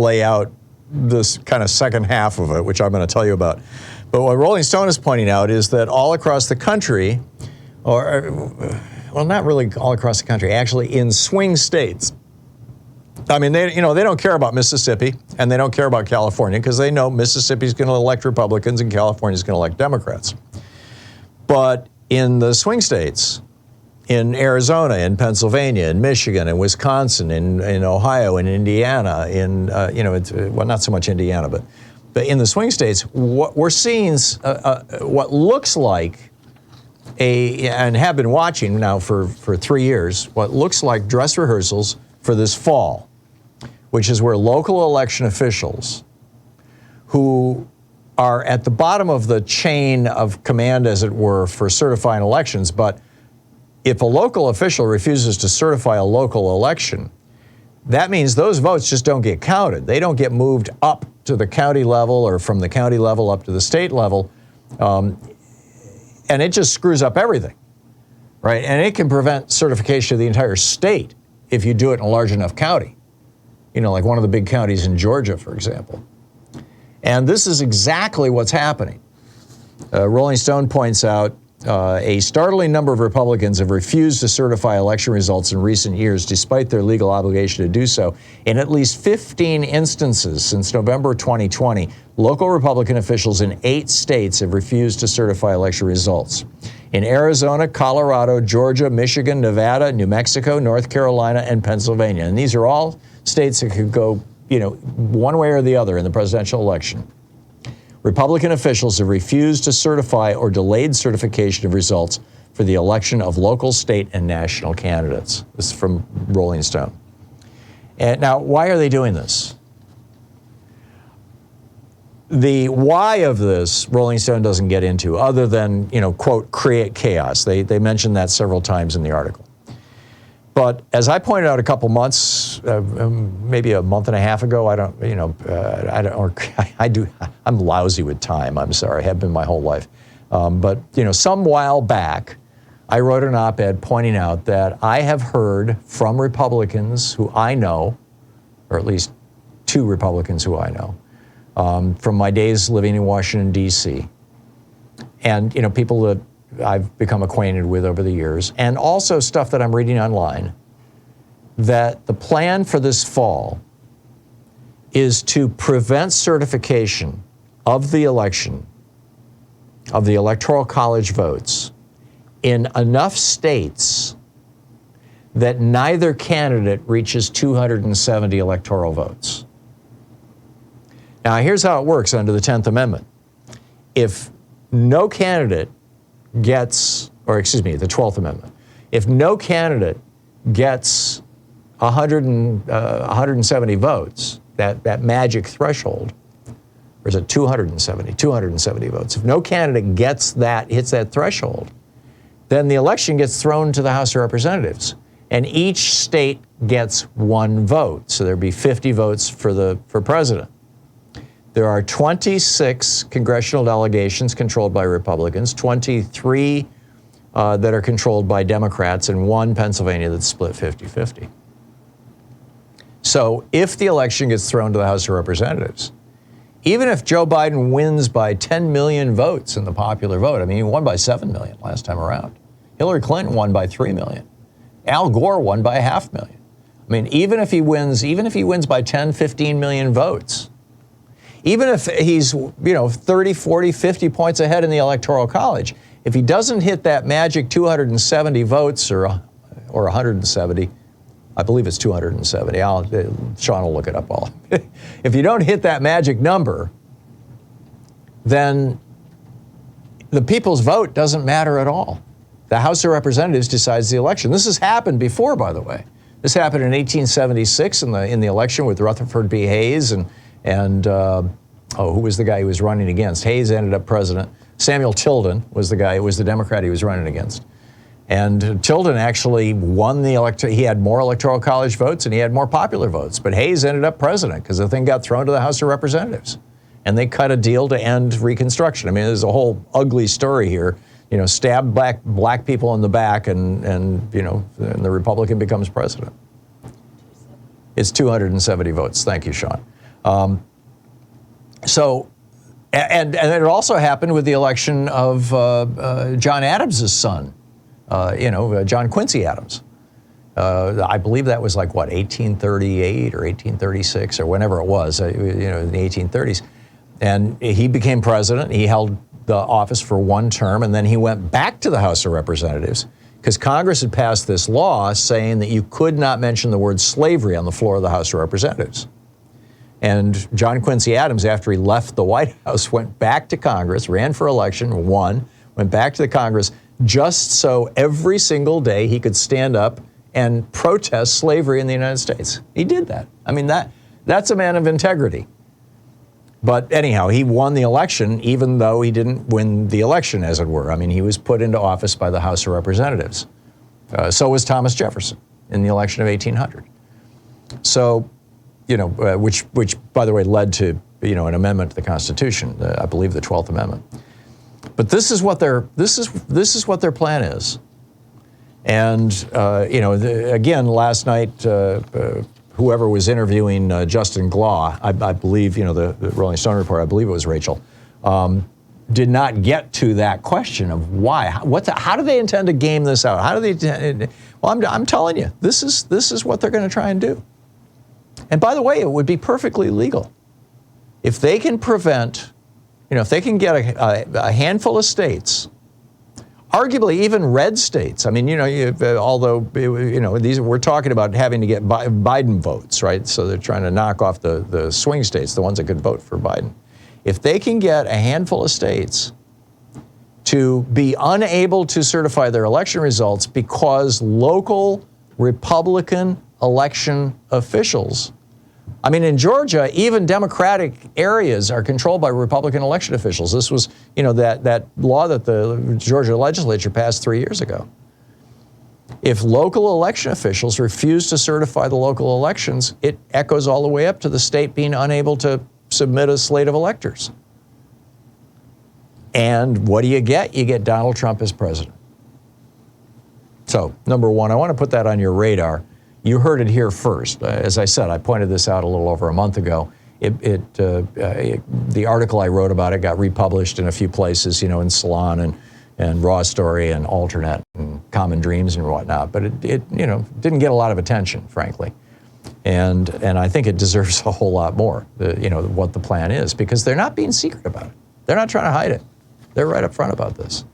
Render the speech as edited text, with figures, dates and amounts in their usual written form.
lay out this kind of second half of it, which I'm going to tell you about. But what Rolling Stone is pointing out is that all across the country, well, not really all across the country, actually in swing states. I mean, they don't care about Mississippi and they don't care about California because they know Mississippi's going to elect Republicans and California's going to elect Democrats. But in the swing states, in Arizona, in Pennsylvania, in Michigan, in Wisconsin, in Ohio, in Indiana, well, not so much Indiana, but in the swing states, what we're seeing is what looks like and have been watching now for 3 years, what looks like dress rehearsals for this fall, which is where local election officials who are at the bottom of the chain of command, as it were, for certifying elections, but if a local official refuses to certify a local election, that means those votes just don't get counted. They don't get moved up to the county level or from the county level up to the state level. And it just screws up everything, right? And it can prevent certification of the entire state if you do it in a large enough county. Like one of the big counties in Georgia, for example. And this is exactly what's happening. Rolling Stone points out a startling number of Republicans have refused to certify election results in recent years, despite their legal obligation to do so. In at least 15 instances since November 2020, local Republican officials in 8 states have refused to certify election results. In Arizona, Colorado, Georgia, Michigan, Nevada, New Mexico, North Carolina, and Pennsylvania. And these are all states that could go, one way or the other in the presidential election. Republican officials have refused to certify or delayed certification of results for the election of local, state, and national candidates. This is from Rolling Stone. And now, why are they doing this? The why of this, Rolling Stone doesn't get into, other than, quote, create chaos. They mentioned that several times in the article. But as I pointed out a couple months, maybe a month and a half ago, I'm lousy with time. I'm sorry, I have been my whole life. But some while back, I wrote an op-ed pointing out that I have heard from Republicans who I know, or at least 2 Republicans who I know, from my days living in Washington, D.C., and people that I've become acquainted with over the years, and also stuff that I'm reading online, that the plan for this fall is to prevent certification of the election, of the Electoral College votes, in enough states that neither candidate reaches 270 electoral votes. Now, here's how it works under the 10th Amendment. If no candidate gets, the 12th Amendment, if no candidate gets 170 votes, that magic threshold, or is it 270? 270 votes. If no candidate hits that threshold, then the election gets thrown to the House of Representatives, and each state gets 1 vote. So there'd be 50 votes for president. There are 26 congressional delegations controlled by Republicans, 23 that are controlled by Democrats, and 1 Pennsylvania that's split 50-50. So if the election gets thrown to the House of Representatives, even if Joe Biden wins by 10 million votes in the popular vote, he won by 7 million last time around. Hillary Clinton won by 3 million. Al Gore won by 500,000. Even if he wins by 10, 15 million votes, even if he's, 30, 40, 50 points ahead in the Electoral College, if he doesn't hit that magic 270 votes or 170, I believe it's 270. Sean will look it up all. If you don't hit that magic number, then the people's vote doesn't matter at all. The House of Representatives decides the election. This has happened before, by the way. This happened in 1876 in the election with Rutherford B. Hayes and who was the guy he was running against? Hayes ended up president. Samuel Tilden was the Democrat he was running against. And Tilden actually won the he had more Electoral College votes and he had more popular votes. But Hayes ended up president because the thing got thrown to the House of Representatives. And they cut a deal to end Reconstruction. There's a whole ugly story here. Stab black people in the back and the Republican becomes president. It's 270 votes. Thank you, Sean. And it also happened with the election of John Adams' son, John Quincy Adams. I believe that was like, 1838 or 1836 or whenever it was, in the 1830s. And he became president. He held the office for one term, and then he went back to the House of Representatives because Congress had passed this law saying that you could not mention the word slavery on the floor of the House of Representatives. And John Quincy Adams, after he left the White House, went back to Congress, ran for election, won, went back to the Congress just so every single day he could stand up and protest slavery in the United States. He did that. I mean, that's a man of integrity. But anyhow, he won the election even though he didn't win the election, as it were. I mean, he was put into office by the House of Representatives. So was Thomas Jefferson in the election of 1800. So, which by the way led to an amendment to the Constitution, I believe the 12th Amendment. But this is what their plan is. And again, last night, whoever was interviewing Justin Glaw, I believe, the Rolling Stone report, I believe it was Rachel, did not get to that question of why. How do they intend to game this out? How do they? Well, I'm telling you, this is what they're going to try and do. And by the way, it would be perfectly legal if they can prevent, if they can get a handful of states. Arguably, even red states. I mean, although, we're talking about having to get Biden votes, right? So they're trying to knock off the swing states, the ones that could vote for Biden. If they can get a handful of states to be unable to certify their election results because local Republican election officials, I mean, in Georgia, even Democratic areas are controlled by Republican election officials. This was, that law that the Georgia legislature passed 3 years ago. If local election officials refuse to certify the local elections, it echoes all the way up to the state being unable to submit a slate of electors. And what do you get? You get Donald Trump as president. So, number one, I want to put that on your radar. You heard it here first. As I said, I pointed this out a little over a month ago. The article I wrote about it got republished in a few places, in Salon and Raw Story and Alternate and Common Dreams and whatnot. But it didn't get a lot of attention, frankly. And I think it deserves a whole lot more, what the plan is, because they're not being secret about it. They're not trying to hide it. They're right up front about this.